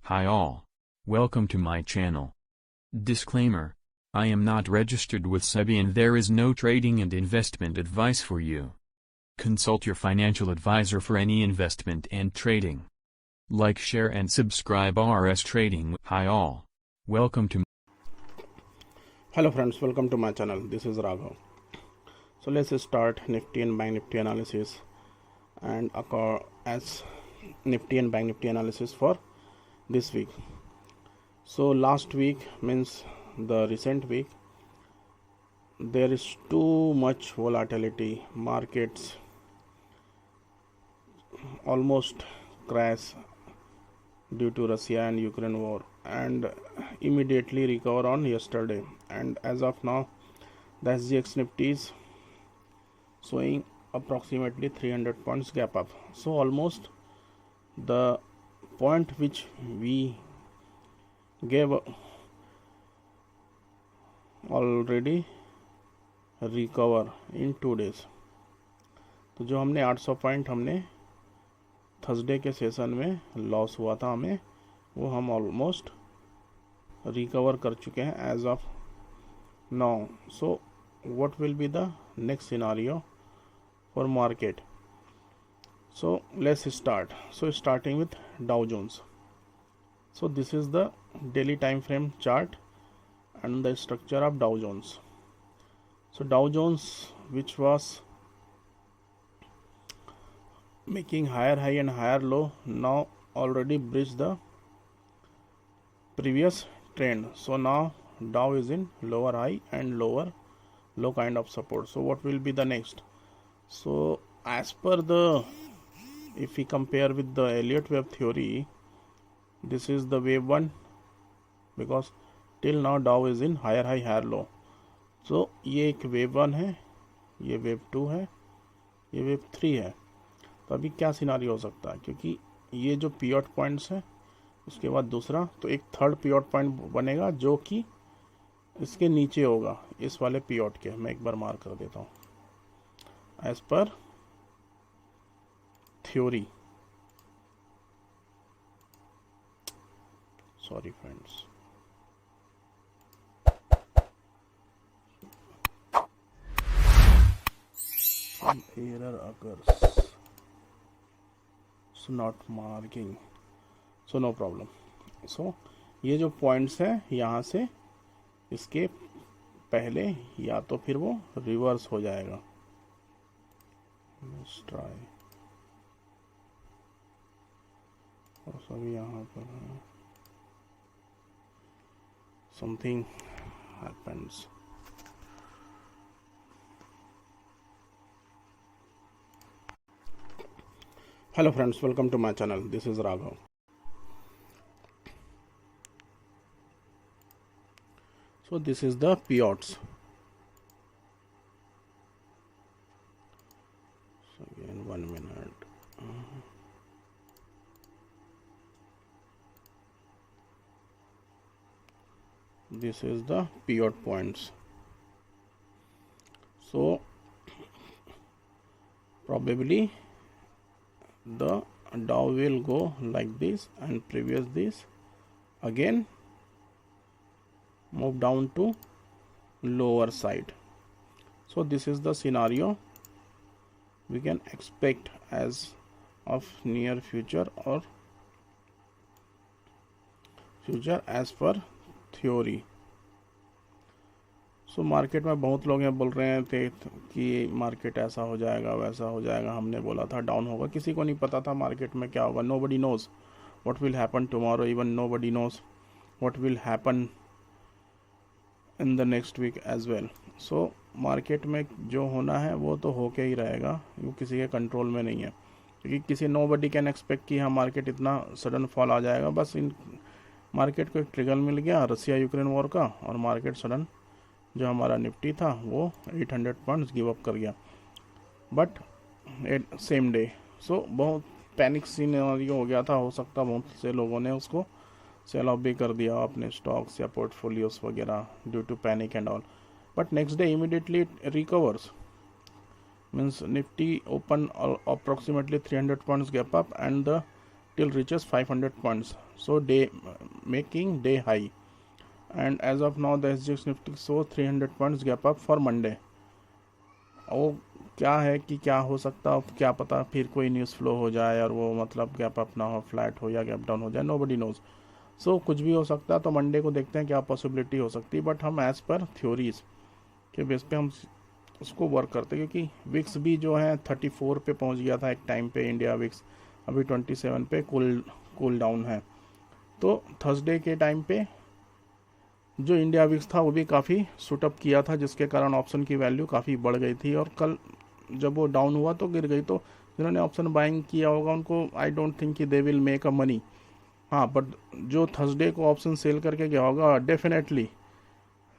Hi all. Welcome to my channel. Disclaimer. I am not registered with SEBI and there is no trading and investment advice for you. Consult your financial advisor for any investment and trading. Like, share and subscribe RS Trading. Hi all. Welcome to Hello friends, welcome to my channel. This is Raghav. So let's start Nifty and Bank Nifty analysis and as Nifty and Bank Nifty analysis for this week. So last week means the recent week, there is too much volatility. Markets almost crash due to Russia and Ukraine war and immediately recover on yesterday, and as of now the SGX Nifty is showing approximately 300 points gap up. So almost the point which we gave already recover in 2 days. तो जो हमने 800 point हमने Thursday के session में loss हुआ था हमें, वो हम ऑलमोस्ट रिकवर कर चुके हैं as of now. So what will be the next scenario for market? So let's start. So starting with Dow Jones. So this is the daily time frame chart and the structure of Dow Jones. So Dow Jones, which was making higher high and higher low, now already breached the previous trend. So now Dow is in lower high and lower low kind of support. So what will be the next? So as per the, if we compare with the Elliott wave theory, this is the wave 1, because till now Dow is in higher high higher low. So ये एक wave 1 है, ये wave 2 है, ये wave 3 है. तो अभी क्या सिनारियो हो सकता है, क्योंकि ये जो पिवट पॉइंट्स है उसके बाद दूसरा, तो एक थर्ड पिवट पॉइंट बनेगा जो कि इसके नीचे होगा इस वाले पिवट के. मैं एक बार मार्क कर देता हूँ as per theory. Sorry friends. Some error occurs. So not marking. So no problem. So ये जो पॉइंट्स है यहाँ से इसके पहले या तो फिर वो रिवर्स हो जाएगा. Let's try. और सभी यहाँ पर something happens. Hello friends, welcome to my channel. This is Raghav. So this is the pivots. So again 1 minute. This is the pivot points. So probably the Dow will go like this and previous this, again move down to lower side. So this is the scenario we can expect as of near future or future as per theory. So market में बहुत लोग हैं बोल रहे थे कि market ऐसा हो जाएगा वैसा हो जाएगा, हमने बोला था डाउन होगा. किसी को नहीं पता था मार्केट में क्या होगा. Nobody knows what will happen tomorrow, even nobody knows what will happen in the next week as well. So market में जो होना है वो तो होके ही रहेगा, वो किसी के कंट्रोल में नहीं है, क्योंकि किसी नोबडी कैन एक्सपेक्ट कि हाँ मार्केट इतना सडन फॉल आ जाएगा. बस इन मार्केट को एक ट्रिगर मिल गया रसिया यूक्रेन वॉर का, और मार्केट सडन जो हमारा निफ्टी था वो 800 पॉइंट्स गिव अप कर गया, बट एट सेम डे. सो बहुत पैनिक सिनेरियो हो गया था. हो सकता बहुत से लोगों ने उसको सेल ऑफ भी कर दिया अपने स्टॉक्स या पोर्टफोलियोस वगैरह due to panic and all. But next day immediately recovers. means Nifty open approximately 300 points gap up and the till reaches 500 points, so day making day high. And as of now the SGX Nifty show 300 points gap up for Monday. वो क्या है कि क्या हो सकता है, क्या पता फिर कोई न्यूज़ फ्लो हो जाए और वो मतलब गैप अप ना हो, फ्लैट हो या गैप डाउन हो जाए, नोबडी नोज. सो कुछ भी हो सकता है. तो मंडे को देखते हैं क्या पॉसिबिलिटी हो सकती है. बट हम एज़ पर थ्योरीज के बेस पे हम उसको वर्क करते हैं, क्योंकि विक्स भी जो है 34 पे पहुंच गया था एक टाइम पे. इंडिया विक्स अभी 27 पे कूल डाउन है. तो थर्सडे के टाइम पे जो इंडिया विक्स था वो भी काफ़ी शूटअप किया था, जिसके कारण ऑप्शन की वैल्यू काफ़ी बढ़ गई थी. और कल जब वो डाउन हुआ तो गिर गई. तो जिन्होंने ऑप्शन बाइंग किया होगा उनको आई डोंट थिंक कि they will make a money. हाँ, बट जो थर्सडे को ऑप्शन सेल करके गया होगा definitely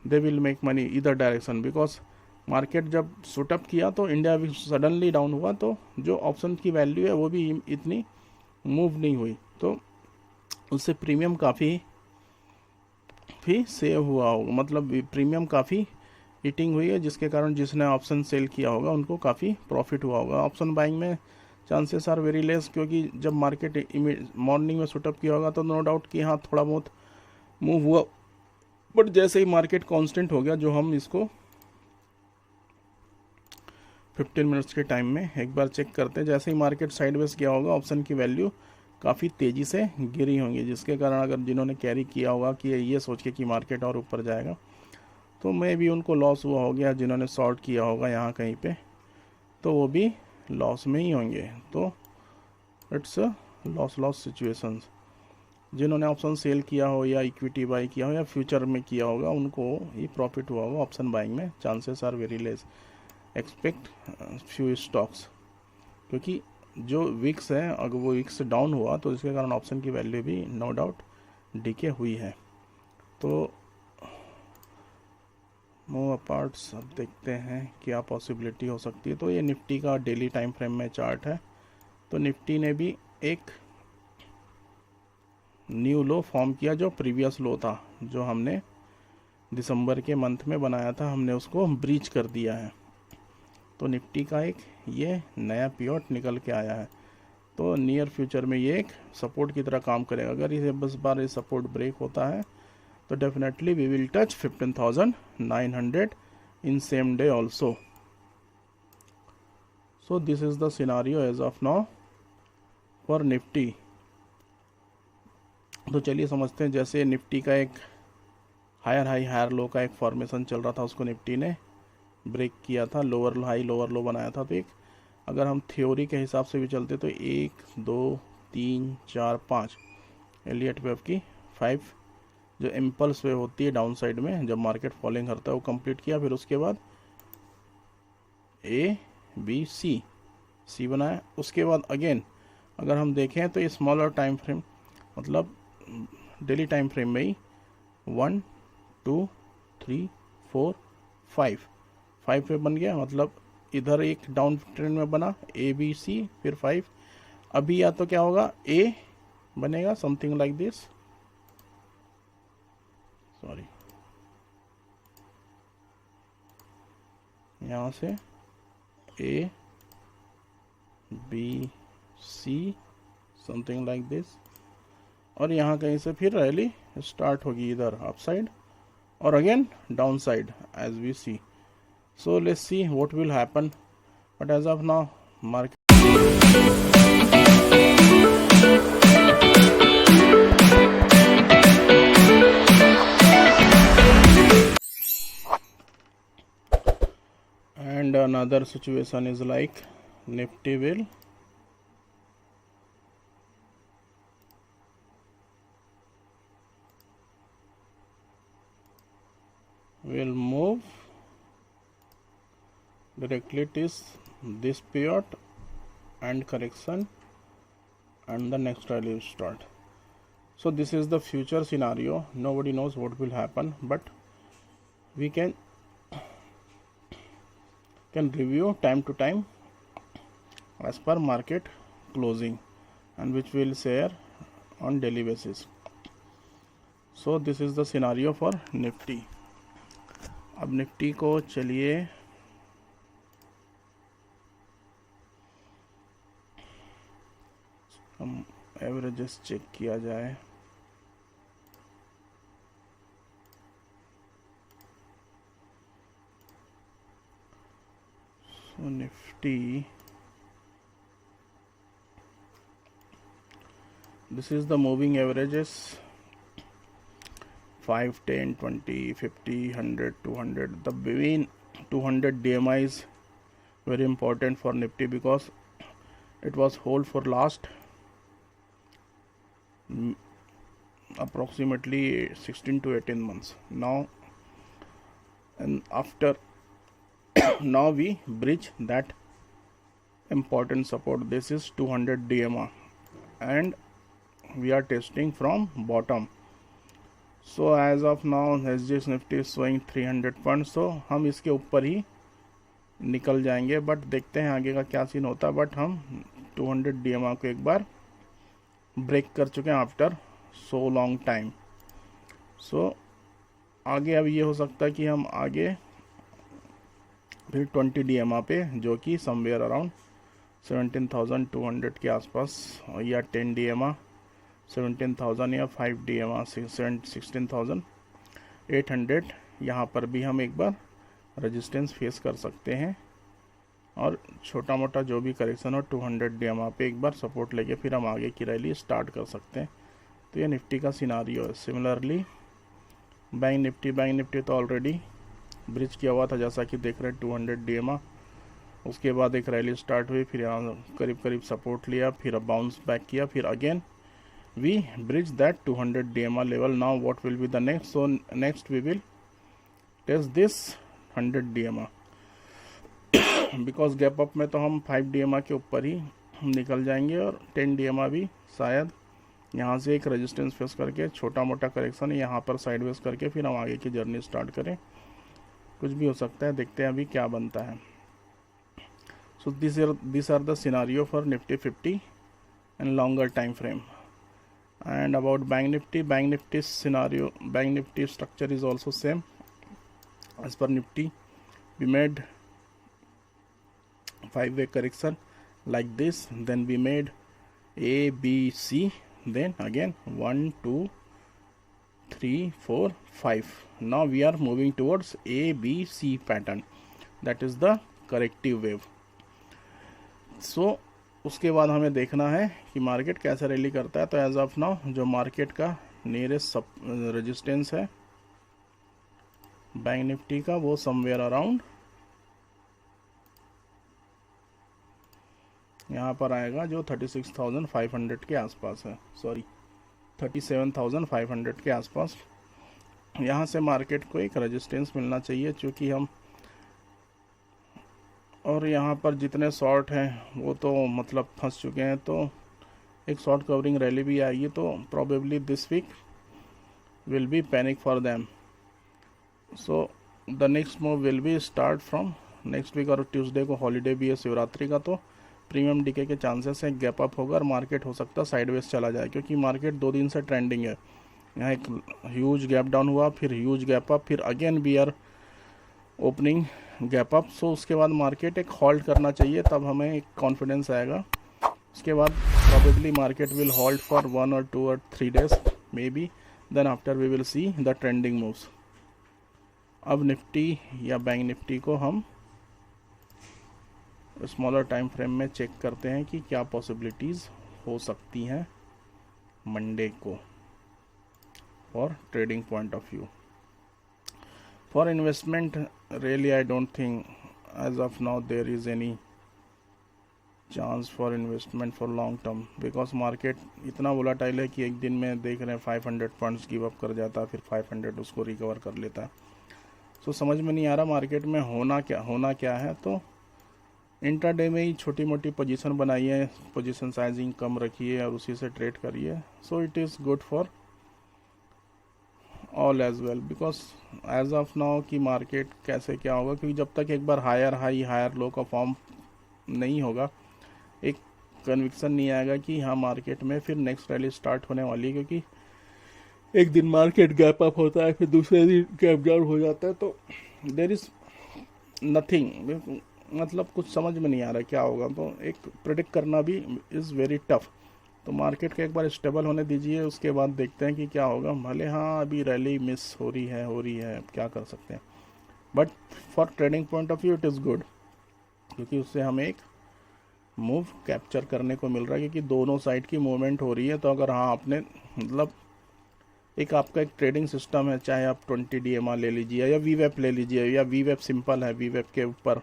they will make money इधर डायरेक्शन. बिकॉज मार्केट जब शूटअप किया तो इंडिया विक्स सडनली डाउन हुआ, तो जो ऑप्शन की वैल्यू है वो भी इतनी मूव नहीं हुई, तो उससे प्रीमियम काफ़ी भी सेव हुआ होगा. मतलब प्रीमियम काफ़ी ईटिंग हुई है, जिसके कारण जिसने ऑप्शन सेल किया होगा उनको काफ़ी प्रॉफिट हुआ होगा. ऑप्शन बाइंग में चांसेस आर वेरी लेस, क्योंकि जब मार्केट मॉर्निंग में शूटअप किया होगा तो नो डाउट कि हाँ थोड़ा बहुत मूव हुआ. बट जैसे ही मार्केट कांस्टेंट हो गया, जो हम इसको 15 मिनट्स के टाइम में एक बार चेक करते हैं, जैसे ही मार्केट साइडवेज गया होगा ऑप्शन की वैल्यू काफ़ी तेज़ी से गिरी होंगी, जिसके कारण अगर जिन्होंने कैरी किया होगा कि ये सोच के कि मार्केट और ऊपर जाएगा, तो मे भी उनको लॉस हुआ हो गया. जिन्होंने शॉर्ट किया होगा यहाँ कहीं पे, तो वो भी लॉस में ही होंगे. तो इट्स लॉस सिचुएशंस. जिन्होंने ऑप्शन सेल किया हो या इक्विटी बाई किया हो या फ्यूचर में किया होगा, उनको ही प्रॉफिट हुआ होगा. ऑप्शन बाइंग में chances are very less. Expect few stocks, क्योंकि जो विक्स है अगर वो विक्स डाउन हुआ तो इसके कारण ऑप्शन की वैल्यू भी नो डाउट डीके हुई है. तो मूव अपार्ट्स अब देखते हैं क्या पॉसिबिलिटी हो सकती है. तो ये निफ्टी का डेली टाइम फ्रेम में चार्ट है. तो निफ्टी ने भी एक न्यू लो फॉर्म किया, जो प्रीवियस लो था जो हमने दिसंबर के मंथ में बनाया था, हमने उसको ब्रीच कर दिया है. तो निफ्टी का एक ये नया पीओट निकल के आया है. तो नियर फ्यूचर में ये एक सपोर्ट की तरह काम करेगा. अगर इसे बस बार ये सपोर्ट ब्रेक होता है तो definitely we will touch 15,900 in same day also. So this is the scenario as of now for Nifty. तो चलिए समझते हैं. जैसे निफ्टी का एक हायर हाई हायर लो का एक फॉर्मेशन चल रहा था, उसको निफ्टी ने ब्रेक किया था, लोअर हाई लोअर लो बनाया था. तो एक अगर हम थ्योरी के हिसाब से भी चलते तो 1 2 3 4 5 एलियट वेव की 5 जो इम्पल्स वेव होती है डाउन साइड में जब मार्केट फॉलिंग करता है वो कंप्लीट किया. फिर उसके बाद ए बी सी बनाया. उसके बाद अगेन अगर हम देखें तो ये स्मॉलर टाइम फ्रेम, मतलब डेली टाइम फ्रेम में ही 1 2 3 4 5 पे बन गया. मतलब इधर एक डाउन ट्रेंड में बना ए बी सी फिर 5. अभी या तो क्या होगा, ए बनेगा समथिंग लाइक दिस, सॉरी यहाँ से A B C something like this, और यहाँ कहीं से फिर रैली स्टार्ट होगी इधर अप साइड और again down side as we see. So let's see what will happen, but as of now market and another situation is like Nifty will move directly it is this period and correction and the next rally will start. So this is the future scenario. Nobody knows what will happen, but we can review time to time as per market closing, and which we will share on daily basis. So this is the scenario for Nifty. अब Nifty को चलिए हम averages check किया जाए। सो Nifty, this is the moving averages 5, 10, 20, 50, 100, 200. The between 200 DMI is very important for Nifty because it was hold for last approximately 16 to 18 months now, and after now we bridge that important support. This is 200 DMI and we are testing from bottom. So as of now SGX Nifty is showing 300 points, so हम इसके ऊपर ही निकल जाएंगे, but देखते हैं आगे का क्या सीन होता है। बट हम 200 DMI को एक बार ब्रेक कर चुके हैं आफ्टर सो लॉन्ग टाइम। सो आगे अब ये हो सकता है कि हम आगे फिर 20 DMI पे, जो कि समवेयर अराउंड 17,200 के आसपास, या 10 DMI 17,000 या 5 DMI 16,800, यहाँ पर भी हम एक बार रेजिस्टेंस फेस कर सकते हैं। और छोटा मोटा जो भी करेक्शन हो 200 DMI पे एक बार सपोर्ट लेके फिर हम आगे की रैली स्टार्ट कर सकते हैं। तो ये निफ्टी का सिनारियो है। सिमिलरली बैंक निफ्टी तो ऑलरेडी ब्रिज किया हुआ था, जैसा कि देख रहे हैं 200 DMI। उसके बाद एक रैली स्टार्ट हुई, फिर यहाँ करीब सपोर्ट लिया, फिर बाउंस बैक किया, फिर again we bridge that 200 DMI level. Now what will be the next? So next we will test this 100 DMI because gap up में तो हम 5 DMI के ऊपर ही निकल जाएंगे, और 10 DMI भी शायद यहाँ से एक रेजिस्टेंस फेस करके छोटा मोटा करेक्शन यहाँ पर साइडवेज करके फिर हम आगे की जर्नी स्टार्ट करें। कुछ भी हो सकता है, देखते हैं अभी क्या बनता है। So this are the scenario for Nifty 50 and longer time frame. And about bank nifty scenario, bank nifty structure is also same as per Nifty. We made 5-way correction like this, then we made A B C, then again 1 2 3 4 5. Now we are moving towards A B C pattern, that is the corrective wave. So उसके बाद हमें देखना है कि market कैसे rally करता है। तो एज ऑफ नाउ जो मार्केट का नियरेस्ट रेजिस्टेंस है बैंक निफ्टी का, वो समवेयर अराउंड यहाँ पर आएगा, जो 36,500 के आसपास है, सॉरी 37,500 के आसपास। यहाँ से मार्केट को एक रेजिस्टेंस मिलना चाहिए, चूँकि हम, और यहाँ पर जितने शॉर्ट हैं वो तो मतलब फंस चुके हैं, तो एक शॉर्ट कवरिंग रैली भी आएगी, तो probably this week will be panic for them. So the next move will be start from next week, और ट्यूसडे को हॉलीडे भी है शिवरात्रि का, तो प्रीमियम डीके के चांसेस है गैप अप होगा और मार्केट हो सकता है साइडवेज चला जाए, क्योंकि मार्केट 2 दिन से ट्रेंडिंग है। यहाँ एक ह्यूज गैप डाउन हुआ, फिर ह्यूज गैप अप, फिर again we are opening gap up. सो उसके बाद मार्केट एक होल्ड करना चाहिए, तब हमें एक कॉन्फिडेंस आएगा। उसके बाद probably market will hold for 1 or 2 or 3 days may be, then after we will see the trending moves. अब निफ्टी या बैंक निफ्टी को हम स्मॉलर टाइम फ्रेम में चेक करते हैं कि क्या पॉसिबिलिटीज़ हो सकती हैं मंडे को for trading point of view. For investment, really I don't think as of now there is any chance for investment for long term, because market इतना volatile है कि एक दिन में देख रहे हैं 500 पॉइंट्स गिव अप कर जाता है, फिर 500 उसको रिकवर कर लेता है। सो समझ में नहीं आ रहा मार्केट में होना क्या है। तो इंट्राडे में ही छोटी मोटी पोजीशन बनाइए, पोजीशन साइजिंग कम रखिए और उसी से ट्रेड करिए। So it is good for all as well, because as of now की मार्केट कैसे क्या होगा, क्योंकि जब तक एक बार हायर लो का फॉर्म नहीं होगा, एक कन्विक्शन नहीं आएगा कि हाँ मार्केट में फिर नेक्स्ट रैली स्टार्ट होने वाली है। क्योंकि एक दिन मार्केट गैप अप होता है, फिर दूसरे दिन गैप डाउन हो जाता है, तो देर इज़ नथिंग, मतलब कुछ समझ में नहीं आ रहा क्या होगा। तो एक प्रेडिक्ट करना भी इज़ वेरी टफ। तो मार्केट को एक बार स्टेबल होने दीजिए, उसके बाद देखते हैं कि क्या होगा। भले हाँ अभी रैली मिस हो रही है, क्या कर सकते हैं, but for trading point of view it is good, क्योंकि उससे हमें एक मूव कैप्चर करने को मिल रहा है, क्योंकि दोनों साइड की मूवमेंट हो रही है। तो अगर हाँ आपने मतलब एक आपका एक ट्रेडिंग सिस्टम है, चाहे आप 20 DMR ले लीजिए या वीवेप ले लीजिए, या वीवेप सिंपल है, वीवेप के ऊपर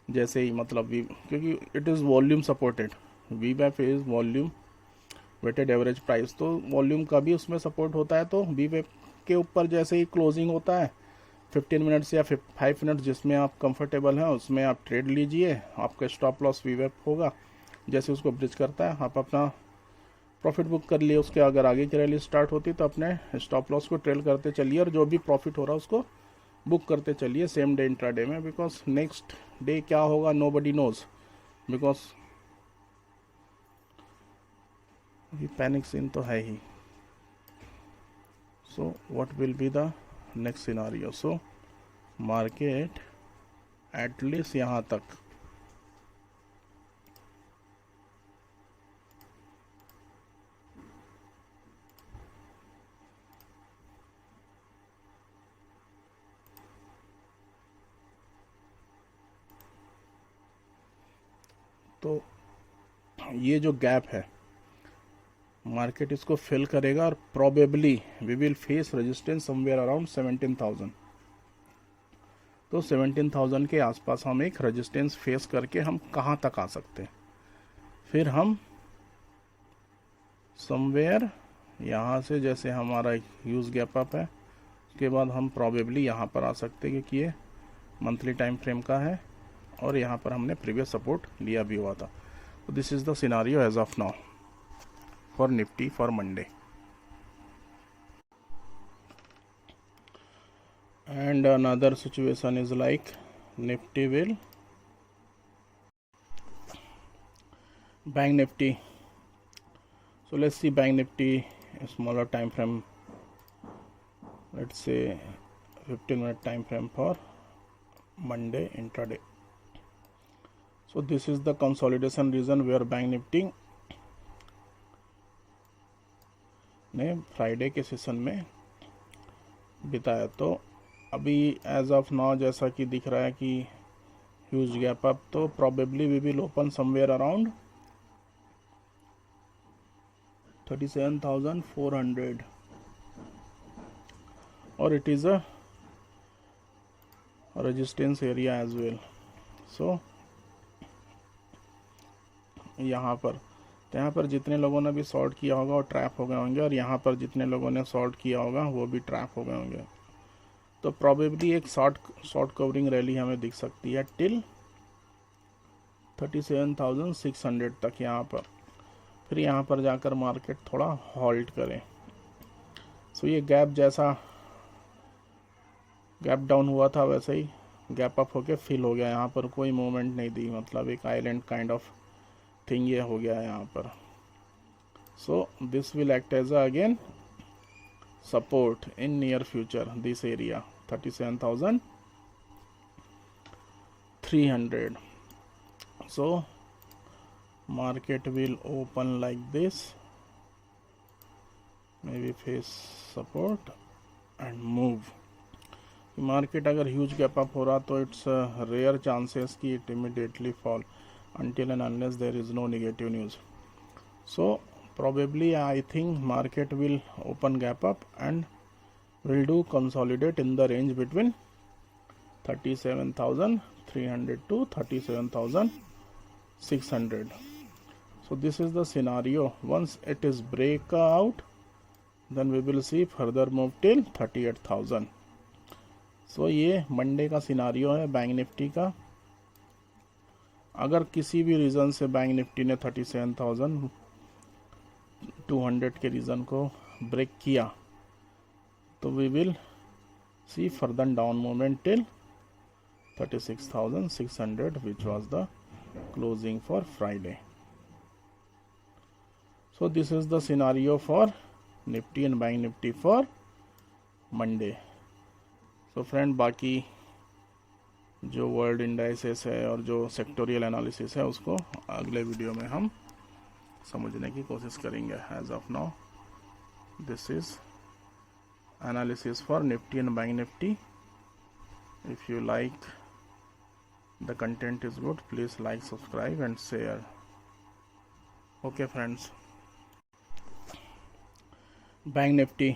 जैसे ही मतलब क्योंकि इट इज़ वॉल्यूम सपोर्टेड, वीवेप is volume weighted average price, तो वॉल्यूम का भी उसमें सपोर्ट होता है। तो वीवेप के ऊपर जैसे ही क्लोजिंग होता है 15 मिनट्स या 5 मिनट्स जिसमें आप कंफर्टेबल हैं उसमें आप ट्रेड लीजिए, आपका स्टॉप लॉस वीवेप होगा, जैसे उसको ब्रिज करता है आप अपना प्रॉफिट बुक कर लिए। उसके अगर आगे की रैली स्टार्ट होती तो अपने स्टॉप लॉस को ट्रेल करते चलिए, और जो भी प्रॉफिट हो रहा है उसको बुक करते चलिए सेम डे इंट्राडे में, बिकॉज नेक्स्ट डे क्या होगा नो बडी नोज, बिकॉज ये पैनिक सीन तो है ही। So what will be the next scenario? So market at least यहाँ तक तो ये जो गैप है मार्केट इसको फिल करेगा, और probably we will face resistance somewhere around 17,000। तो 17,000 के आसपास हम एक रेजिस्टेंस फेस करके हम कहाँ तक आ सकते हैं, फिर हम समवेयर यहाँ से जैसे हमारा ह्यूज गैप अप है, उसके बाद हम प्रोबेबली यहाँ पर आ सकते हैं, क्योंकि ये मंथली टाइम फ्रेम का है और यहाँ पर हमने प्रीवियस सपोर्ट लिया भी हुआ था। तो this is the scenario as of now for Nifty for Monday. And another situation is like Nifty will Bank Nifty. So let's see Bank Nifty a smaller time frame, let's say 15-minute time frame for Monday intraday. So this is the consolidation region where Bank Nifty ने Friday के session में बिताया। तो अभी as of now जैसा कि दिख रहा है कि ह्यूज गैप अप, तो probably we will open somewhere around 37,400, और it is a resistance area as well. So यहाँ पर जितने लोगों ने भी शॉर्ट किया होगा वो ट्रैप हो गए होंगे, और यहाँ पर जितने लोगों ने शॉर्ट किया होगा वो भी ट्रैप हो गए होंगे। तो प्रोबेबली एक शॉर्ट कवरिंग रैली हमें दिख सकती है टिल 37,600 तक यहाँ पर, फिर यहाँ पर जाकर मार्केट थोड़ा हॉल्ट करें। सो ये गैप जैसा गैप डाउन हुआ था वैसे ही गैप अप होके फिल हो गया, यहाँ पर कोई मूवमेंट नहीं दी, मतलब एक आइलैंड काइंड ऑफ थिंग ये हो गया है यहाँ पर। So this will act as again support in near future, this area 37,300. So market will open like this, maybe face support and move. Market अगर ह्यूज गैप अप हो रहा तो इट्स रेयर चांसेस कि it immediately fall until and unless there is no negative news. So probably I think market will open gap up and will do consolidate in the range between 37,300 to 37,600. So this is the scenario. Once it is breakout, then we will see further move till 38,000. So ये Monday का scenario है bank Nifty का। अगर किसी भी reason से bank Nifty ने 37,200 के रीज़न को ब्रेक किया तो we will see further down movement till 36,600 which was the closing for Friday. So this is the scenario for Nifty and Bank Nifty for Monday. So friend, बाकी जो world indices है और जो sectoral analysis है उसको अगले video में हम समझने की कोशिश करेंगे. As of now this is analysis for Nifty and bank Nifty. If you like the content is good, please like, subscribe and share. Okay friends, bank Nifty